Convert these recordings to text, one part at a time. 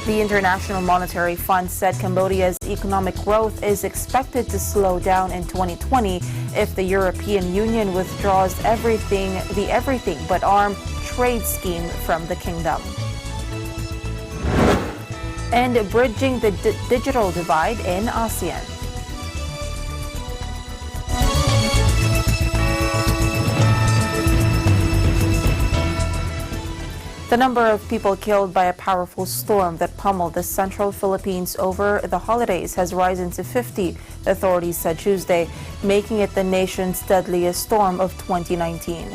The International Monetary Fund said Cambodia's economic growth is expected to slow down in 2020 if the European Union withdraws the everything but arms trade scheme from the kingdom. And bridging the digital divide in ASEAN. The number of people killed by a powerful storm that pummeled the central Philippines over the holidays has risen to 50, authorities said Tuesday, making it the nation's deadliest storm of 2019.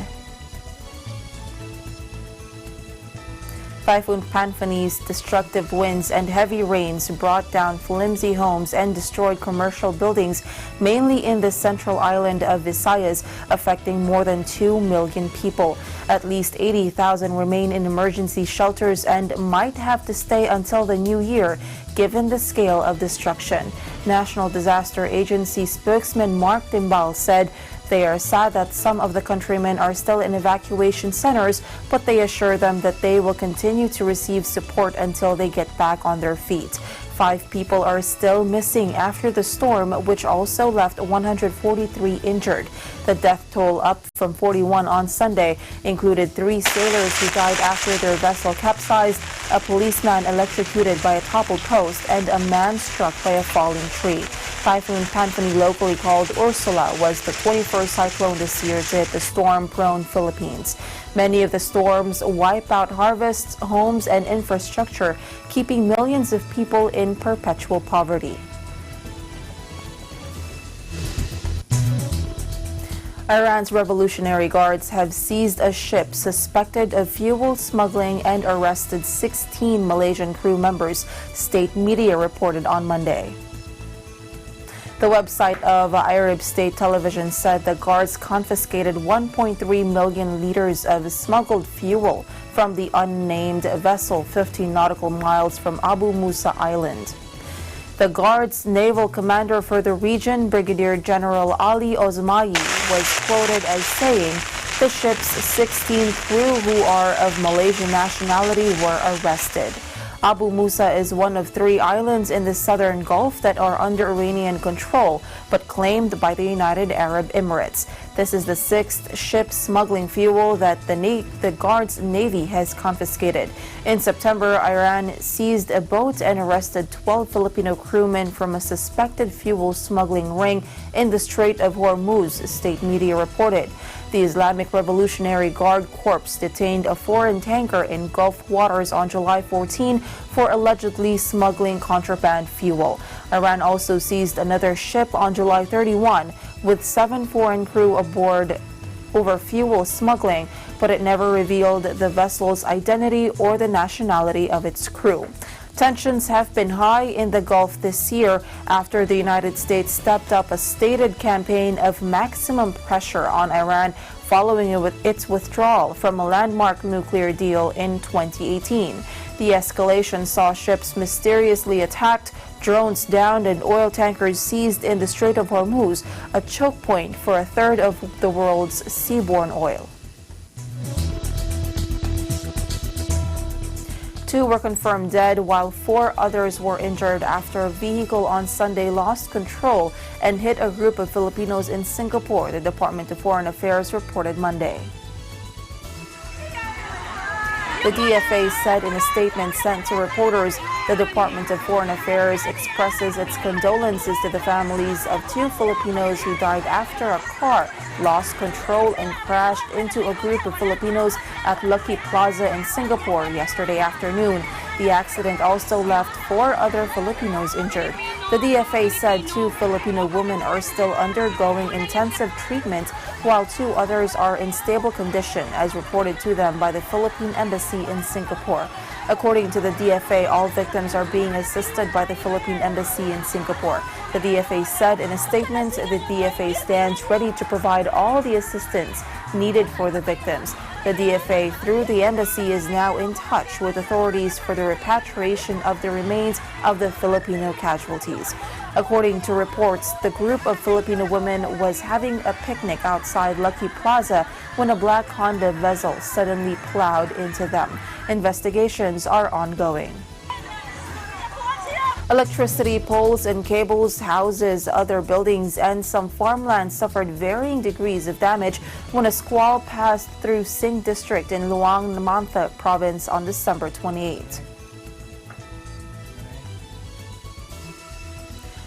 Typhoon Panfani's destructive winds and heavy rains brought down flimsy homes and destroyed commercial buildings, mainly in the central island of Visayas, affecting more than 2 million people. At least 80,000 remain in emergency shelters and might have to stay until the new year, given the scale of destruction. National Disaster Agency spokesman Mark Timbal said they are sad that some of the countrymen are still in evacuation centers, but they assure them that they will continue to receive support until they get back on their feet. 5 people are still missing after the storm, which also left 143 injured. The death toll, up from 41 on Sunday, included 3 sailors who died after their vessel capsized, a policeman electrocuted by a toppled post, and a man struck by a falling tree. Typhoon Panfani, locally called Ursula, was the 21st cyclone this year to hit the storm-prone Philippines. Many of the storms wipe out harvests, homes, and infrastructure, keeping millions of people in perpetual poverty. Iran's Revolutionary Guards have seized a ship suspected of fuel smuggling and arrested 16 Malaysian crew members, state media reported on Monday. The website of Arab State Television said the guards confiscated 1.3 million liters of smuggled fuel from the unnamed vessel 15 nautical miles from Abu Musa Island. The guard's naval commander for the region, Brigadier General Ali Osmai, was quoted as saying the ship's 16 crew who are of Malaysian nationality were arrested. Abu Musa is one of 3 islands in the southern Gulf that are under Iranian control, but claimed by the United Arab Emirates. This is the 6th ship smuggling fuel that the Guards Navy has confiscated. In September, Iran seized a boat and arrested 12 Filipino crewmen from a suspected fuel smuggling ring in the Strait of Hormuz, state media reported. The Islamic Revolutionary Guard Corps detained a foreign tanker in Gulf waters on July 14 for allegedly smuggling contraband fuel. Iran also seized another ship on July 31 with 7 foreign crew aboard over fuel smuggling, but it never revealed the vessel's identity or the nationality of its crew. Tensions have been high in the Gulf this year after the United States stepped up a stated campaign of maximum pressure on Iran following its withdrawal from a landmark nuclear deal in 2018. The escalation saw ships mysteriously attacked, drones downed, and oil tankers seized in the Strait of Hormuz, a choke point for a third of the world's seaborne oil. 2 were confirmed dead, while 4 others were injured after a vehicle on Sunday lost control and hit a group of Filipinos in Singapore, the Department of Foreign Affairs reported Monday. The DFA said in a statement sent to reporters, the Department of Foreign Affairs expresses its condolences to the families of 2 Filipinos who died after a car lost control and crashed into a group of Filipinos at Lucky Plaza in Singapore yesterday afternoon. The accident also left 4 other Filipinos injured. The DFA said 2 Filipino women are still undergoing intensive treatment, while 2 others are in stable condition, as reported to them by the Philippine Embassy in Singapore. According to the DFA, all victims are being assisted by the Philippine Embassy in Singapore. The DFA said in a statement, the DFA stands ready to provide all the assistance needed for the victims. The DFA, through the embassy, is now in touch with authorities for the repatriation of the remains of the Filipino casualties. According to reports, the group of Filipino women was having a picnic outside Lucky Plaza when a black Honda vessel suddenly plowed into them. Investigations are ongoing. Electricity poles and cables, houses, other buildings, and some farmland suffered varying degrees of damage when a squall passed through Sing District in Luang Namantha Province on December 28.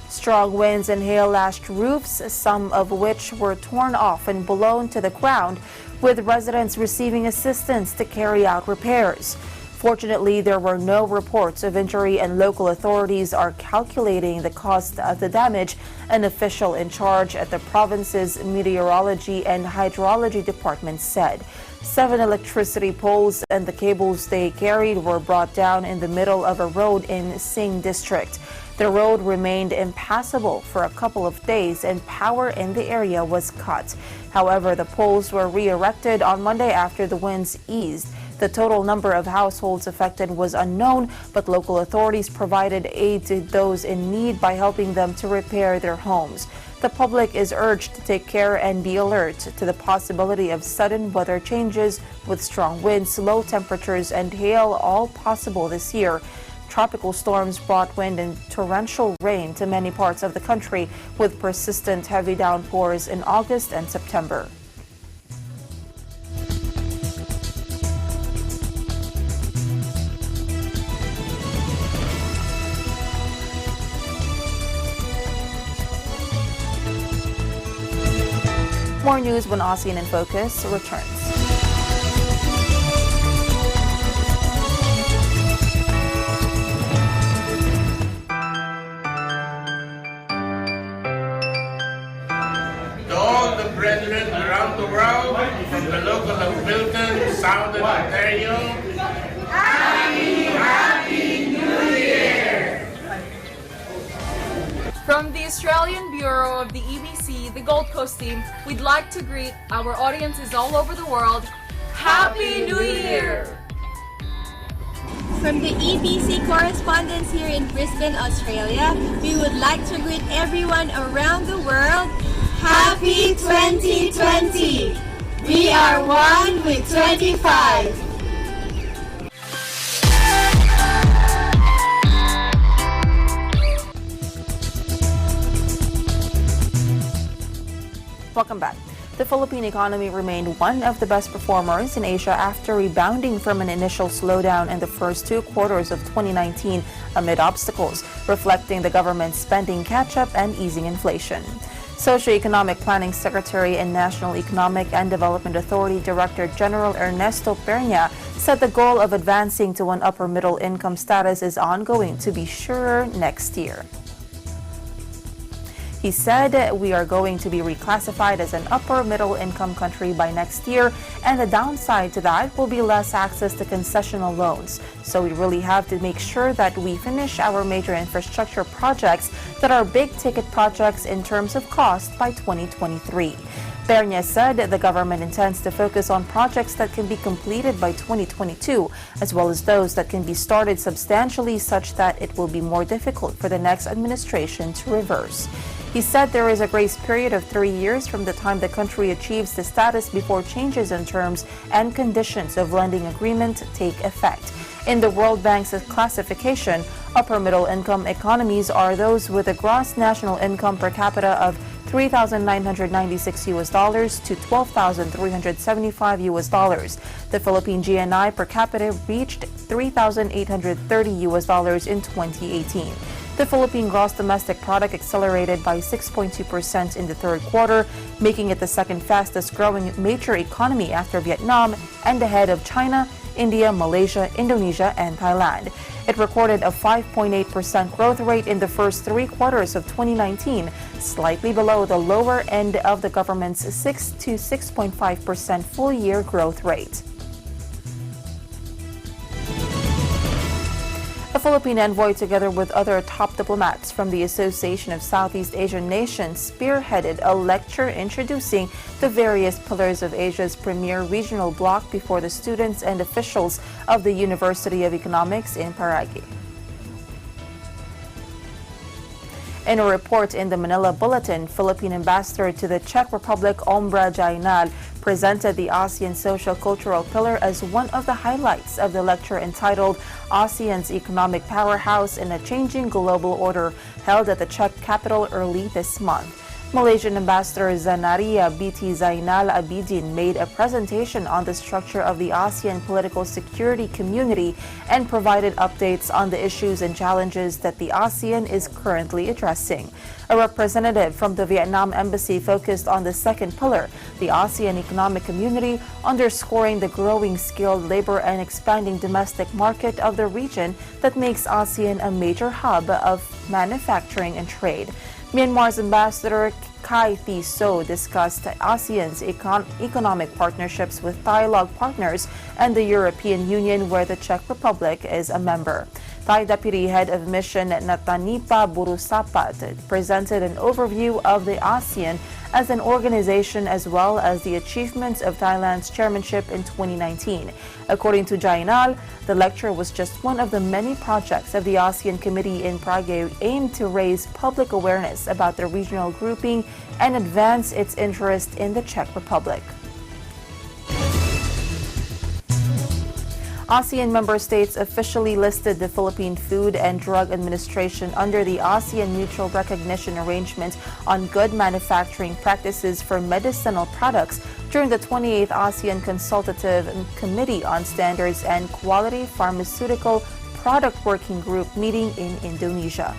Strong winds and hail lashed roofs, some of which were torn off and blown to the ground, with residents receiving assistance to carry out repairs. Fortunately, there were no reports of injury and local authorities are calculating the cost of the damage. An official in charge at the province's Meteorology and Hydrology Department said 7 electricity poles and the cables they carried were brought down in the middle of a road in Sing District. The road remained impassable for a couple of days and power in the area was cut. However, the poles were re-erected on Monday after the winds eased. The total number of households affected was unknown, but local authorities provided aid to those in need by helping them to repair their homes. The public is urged to take care and be alert to the possibility of sudden weather changes with strong winds, low temperatures, and hail all possible this year. Tropical storms brought wind and torrential rain to many parts of the country, with persistent heavy downpours in August and September. More news when ASEAN in Focus returns. To all the brethren around the world, from the local of Milton, Southern Ontario, Happy New Year! From the Australian Bureau of the EBC, the Gold Coast team, we'd like to greet our audiences all over the world. Happy New Year! From the EBC correspondents here in Brisbane, Australia, we would like to greet everyone around the world. Happy 2020! We are one with 25! Welcome back. The Philippine economy remained one of the best performers in Asia after rebounding from an initial slowdown in the first 2 quarters of 2019 amid obstacles, reflecting the government's spending catch-up and easing inflation. Socioeconomic Planning Secretary and National Economic and Development Authority Director General Ernesto Pernia said the goal of advancing to an upper middle income status is ongoing to be sure next year. He said, "We are going to be reclassified as an upper middle income country by next year, and the downside to that will be less access to concessional loans. So we really have to make sure that we finish our major infrastructure projects that are big ticket projects in terms of cost by 2023. Pernia said the government intends to focus on projects that can be completed by 2022, as well as those that can be started substantially such that it will be more difficult for the next administration to reverse. He said there is a grace period of 3 years from the time the country achieves the status before changes in terms and conditions of lending agreement take effect. In the World Bank's classification, upper middle income economies are those with a gross national income per capita of $3,996 to $12,375. The Philippine GNI per capita reached $3,830 in 2018. The Philippine gross domestic product accelerated by 6.2% in the third quarter, making it the second fastest growing major economy after Vietnam and ahead of China, India, Malaysia, Indonesia, and Thailand. It recorded a 5.8% growth rate in the first 3 quarters of 2019, slightly below the lower end of the government's 6 to 6.5% full-year growth rate. A Philippine envoy, together with other top diplomats from the Association of Southeast Asian Nations, spearheaded a lecture introducing the various pillars of Asia's premier regional bloc before the students and officials of the University of Economics in Paraguay. In a report in the Manila Bulletin, Philippine Ambassador to the Czech Republic, Ombra Jainal, presented the ASEAN Social-Cultural Pillar as one of the highlights of the lecture entitled ASEAN's Economic Powerhouse in a Changing Global Order, held at the Czech capital early this month. Malaysian Ambassador Zanaria Biti Zainal Abidin made a presentation on the structure of the ASEAN political security community and provided updates on the issues and challenges that the ASEAN is currently addressing. A representative from the Vietnam Embassy focused on the second pillar, the ASEAN economic community, underscoring the growing skilled labor and expanding domestic market of the region that makes ASEAN a major hub of manufacturing and trade. Myanmar's Ambassador Kai Thi So discussed ASEAN's economic partnerships with dialogue partners and the European Union, where the Czech Republic is a member. Thai Deputy Head of Mission Natanipa Burusapat presented an overview of the ASEAN as an organization as well as the achievements of Thailand's chairmanship in 2019. According to Jainal, the lecture was just one of the many projects of the ASEAN Committee in Prague aimed to raise public awareness about the regional grouping and advance its interest in the Czech Republic. ASEAN member states officially listed the Philippine Food and Drug Administration under the ASEAN Mutual Recognition Arrangement on Good Manufacturing Practices for Medicinal Products during the 28th ASEAN Consultative Committee on Standards and Quality Pharmaceutical Product Working Group meeting in Indonesia.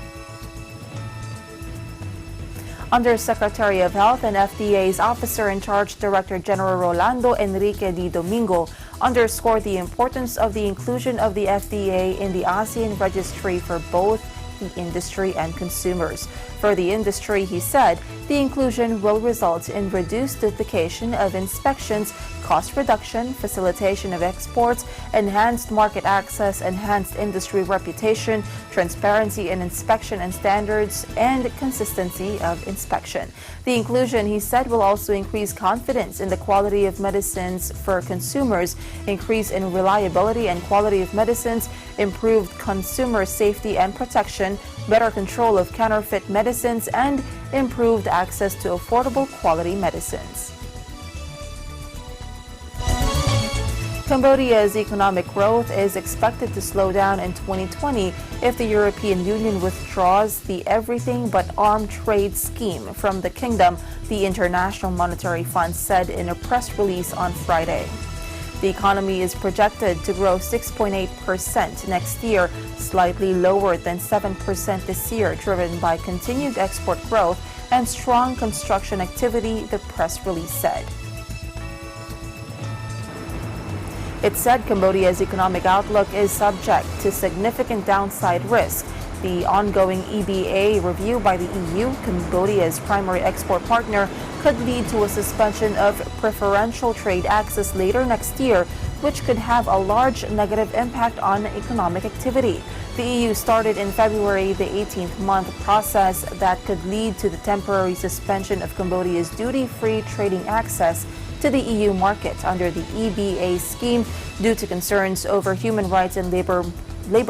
Undersecretary of Health and FDA's Officer in Charge, Director General Rolando Enrique Di Domingo, underscored the importance of the inclusion of the FDA in the ASEAN registry for both the industry and consumers. For the industry, he said, the inclusion will result in reduced duplication of inspections, cost reduction, facilitation of exports, enhanced market access, enhanced industry reputation, transparency in inspection and standards, and consistency of inspection. The inclusion, he said, will also increase confidence in the quality of medicines for consumers, increase in reliability and quality of medicines, improved consumer safety and protection, better control of counterfeit medicines, and improved access to affordable quality medicines. Cambodia's economic growth is expected to slow down in 2020 if the European Union withdraws the Everything But Arms Trade Scheme from the kingdom, the International Monetary Fund said in a press release on Friday. The economy is projected to grow 6.8% next year, slightly lower than 7% this year, driven by continued export growth and strong construction activity, the press release said. It said Cambodia's economic outlook is subject to significant downside risk. The ongoing EBA review by the EU, Cambodia's primary export partner, could lead to a suspension of preferential trade access later next year, which could have a large negative impact on economic activity. The EU started in February the 18th-month process that could lead to the temporary suspension of Cambodia's duty-free trading access to the EU market under the EBA scheme due to concerns over human rights and labor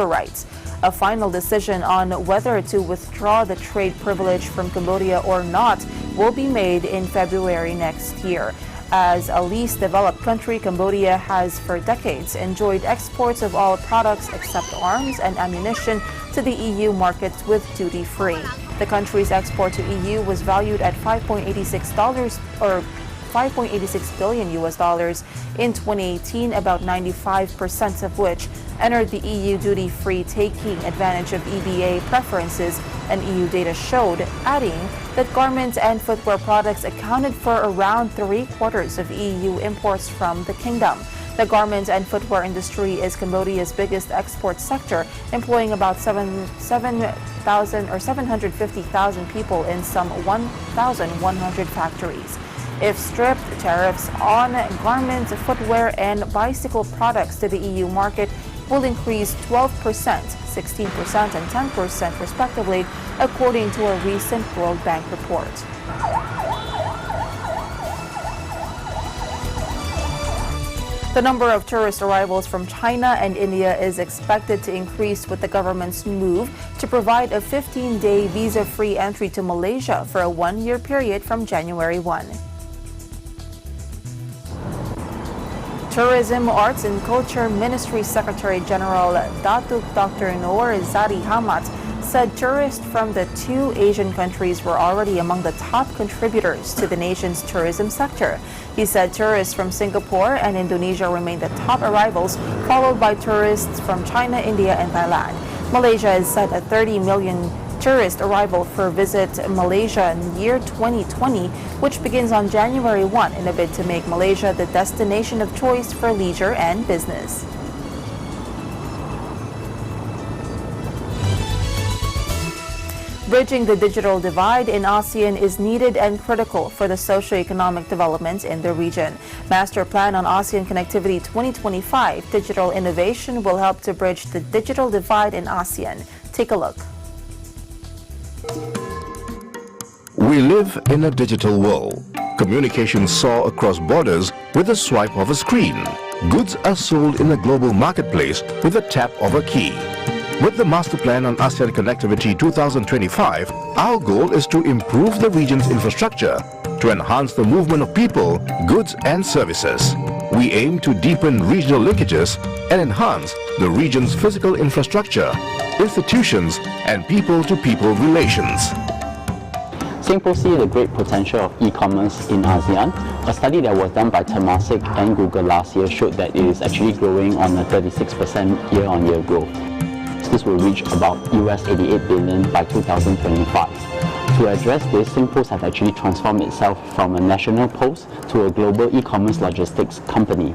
rights. A final decision on whether to withdraw the trade privilege from Cambodia or not will be made in February next year. As a least developed country, Cambodia has for decades enjoyed exports of all products except arms and ammunition to the EU markets with duty-free. The country's export to EU was valued at $5.86 billion in 2018, about 95% of which entered the EU duty-free, taking advantage of EBA preferences, and EU data showed, adding that garments and footwear products accounted for around 3/4 of EU imports from the kingdom. The garment and footwear industry is Cambodia's biggest export sector, employing about 750,000 people in some 1,100 factories. If stripped, tariffs on garment, footwear, and bicycle products to the EU market will increase 12%, 16%, and 10% respectively, according to a recent World Bank report. The number of tourist arrivals from China and India is expected to increase with the government's move to provide a 15-day visa-free entry to Malaysia for a one-year period from January 1. Tourism, Arts and Culture Ministry Secretary General Datuk Dr. Noor Zari Hamad said tourists from the two Asian countries were already among the top contributors to the nation's tourism sector. He said tourists from Singapore and Indonesia remain the top arrivals, followed by tourists from China, India and Thailand. Malaysia has set a 30 million tourist arrival for Visit Malaysia in the year 2020, which begins on January 1 in a bid to make Malaysia the destination of choice for leisure and business. Bridging the digital divide in ASEAN is needed and critical for the socio-economic development in the region. Master Plan on ASEAN Connectivity 2025 digital innovation will help to bridge the digital divide in ASEAN. Take a look. We live in a digital world. Communications soar across borders with a swipe of a screen. Goods are sold in a global marketplace with a tap of a key. With the Master Plan on ASEAN Connectivity 2025, our goal is to improve the region's infrastructure to enhance the movement of people, goods and services. We aim to deepen regional linkages and enhance the region's physical infrastructure, institutions and people-to-people relations. Singapore sees the great potential of e-commerce in ASEAN. A study that was done by Temasek and Google last year showed that it is actually growing on a 36% year-on-year growth. This will reach about $88 billion by 2025. To address this, SingPost has actually transformed itself from a national post to a global e-commerce logistics company.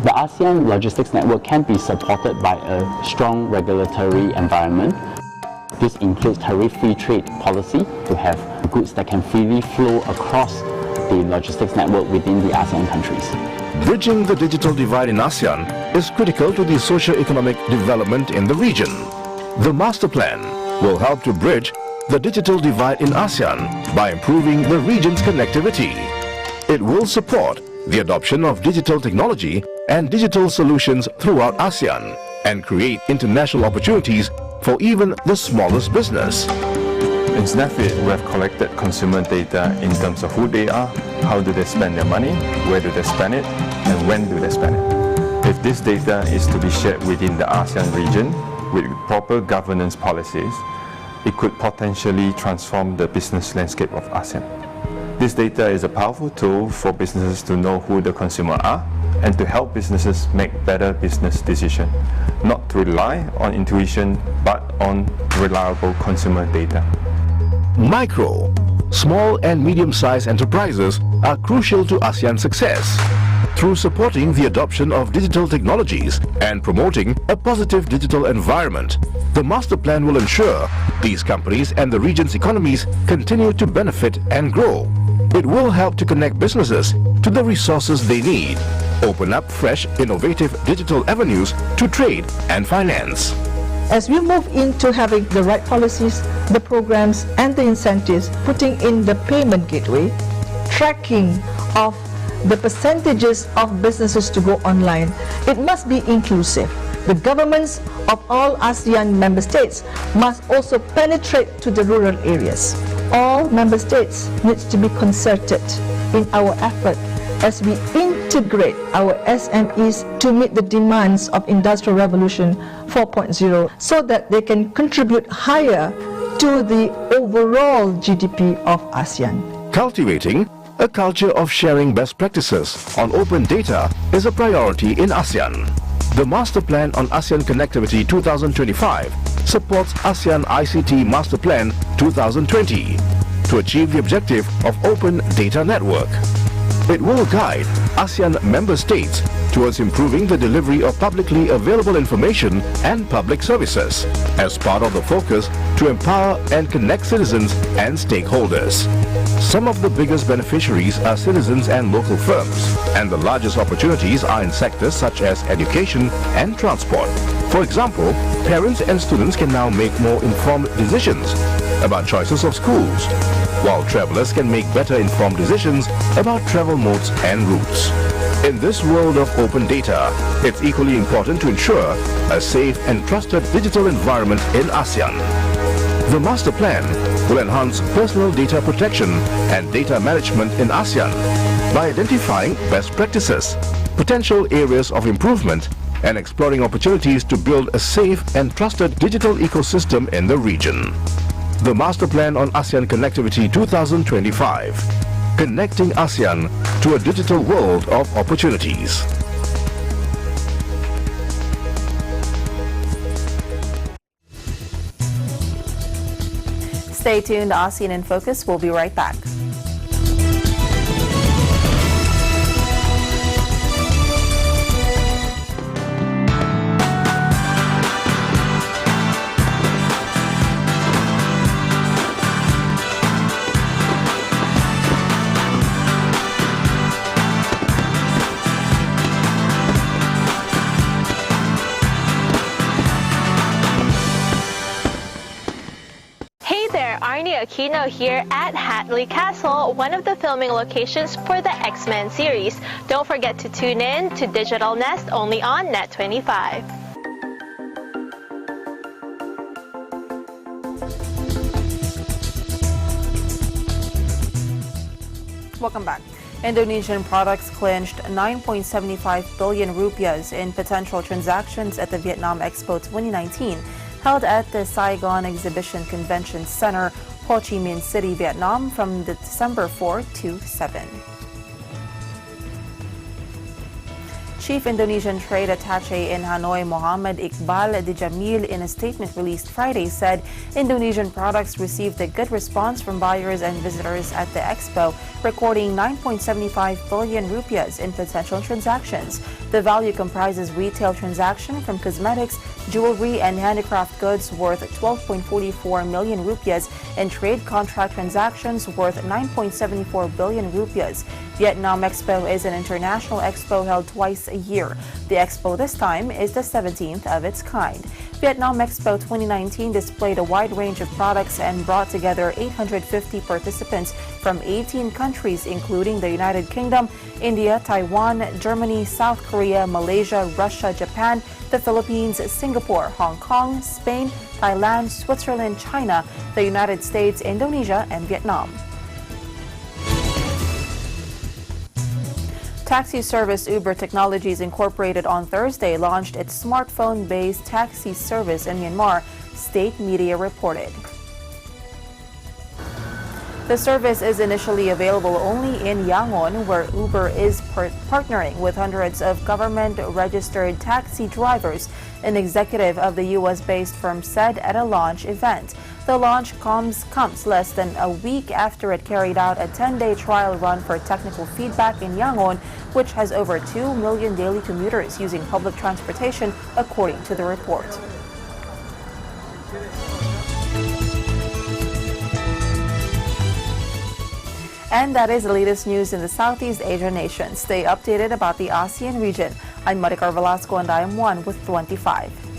The ASEAN logistics network can be supported by a strong regulatory environment. This includes tariff-free trade policy to have goods that can freely flow across the logistics network within the ASEAN countries. Bridging the digital divide in ASEAN is critical to the socio-economic development in the region. The Master Plan will help to bridge the digital divide in ASEAN by improving the region's connectivity. It will support the adoption of digital technology and digital solutions throughout ASEAN and create international opportunities for even the smallest business. In Snapfit, we have collected consumer data in terms of who they are, how do they spend their money, where do they spend it, and when do they spend it. If this data is to be shared within the ASEAN region with proper governance policies, it could potentially transform the business landscape of ASEAN. This data is a powerful tool for businesses to know who the consumer are and to help businesses make better business decisions, not to rely on intuition but on reliable consumer data. Micro, small and medium-sized enterprises are crucial to ASEAN success. Through supporting the adoption of digital technologies and promoting a positive digital environment, the Master Plan will ensure these companies and the region's economies continue to benefit and grow. It will help to connect businesses to the resources they need, open up fresh, innovative digital avenues to trade and finance. As we move into having the right policies, the programs and the incentives, putting in the payment gateway, tracking of the percentages of businesses to go online, it must be inclusive. The governments of all ASEAN member states must also penetrate to the rural areas. All member states need to be concerted in our effort as we integrate our SMEs to meet the demands of Industrial Revolution 4.0 so that they can contribute higher to the overall GDP of ASEAN. Cultivating a culture of sharing best practices on open data is a priority in ASEAN. The Master Plan on ASEAN Connectivity 2025 supports ASEAN ICT Master Plan 2020 to achieve the objective of open data network. It will guide ASEAN member states towards improving the delivery of publicly available information and public services as part of the focus to empower and connect citizens and stakeholders. Some of the biggest beneficiaries are citizens and local firms, and the largest opportunities are in sectors such as education and transport. For example, parents and students can now make more informed decisions about choices of schools, while travelers can make better informed decisions about travel modes and routes. In this world of open data, it's equally important to ensure a safe and trusted digital environment in ASEAN. The Master Plan will enhance personal data protection and data management in ASEAN by identifying best practices, potential areas of improvement, and exploring opportunities to build a safe and trusted digital ecosystem in the region. The Master Plan on ASEAN Connectivity 2025, connecting ASEAN to a digital world of opportunities. Stay tuned, ASEAN in Focus. We'll be right back. Aquino here at Hatley Castle, one of the filming locations for the X-Men series. Don't forget to tune in to Digital Nest only on Net25. Welcome back. Indonesian products clinched 9.75 billion rupiahs in potential transactions at the Vietnam Expo 2019, held at the Saigon Exhibition Convention Center, Ho Chi Minh City, Vietnam, from December 4 to 7. Chief Indonesian Trade Attaché in Hanoi, Mohammed Iqbal Dijamil, in a statement released Friday, said Indonesian products received a good response from buyers and visitors at the expo, recording 9.75 billion rupiahs in potential transactions. The value comprises retail transaction from cosmetics, jewelry, and handicraft goods worth 12.44 million rupiahs and trade contract transactions worth 9.74 billion rupiahs. Vietnam Expo is an international expo held twice a year. The expo this time is the 17th of its kind. Vietnam Expo 2019 displayed a wide range of products and brought together 850 participants from 18 countries, including the United Kingdom, India, Taiwan, Germany, South Korea, Malaysia, Russia, Japan, the Philippines, Singapore, Hong Kong, Spain, Thailand, Switzerland, China, the United States, Indonesia, and Vietnam. Taxi service Uber Technologies Incorporated on Thursday launched its smartphone-based taxi service in Myanmar, state media reported. The service is initially available only in Yangon, where Uber is partnering with hundreds of government-registered taxi drivers, an executive of the U.S.-based firm said at a launch event. The launch comes less than a week after it carried out a 10-day trial run for technical feedback in Yangon, which has over 2 million daily commuters using public transportation, according to the report. And that is the latest news in the Southeast Asia nation. Stay updated about the ASEAN region. I'm Maricar Velasco and I am one with 25.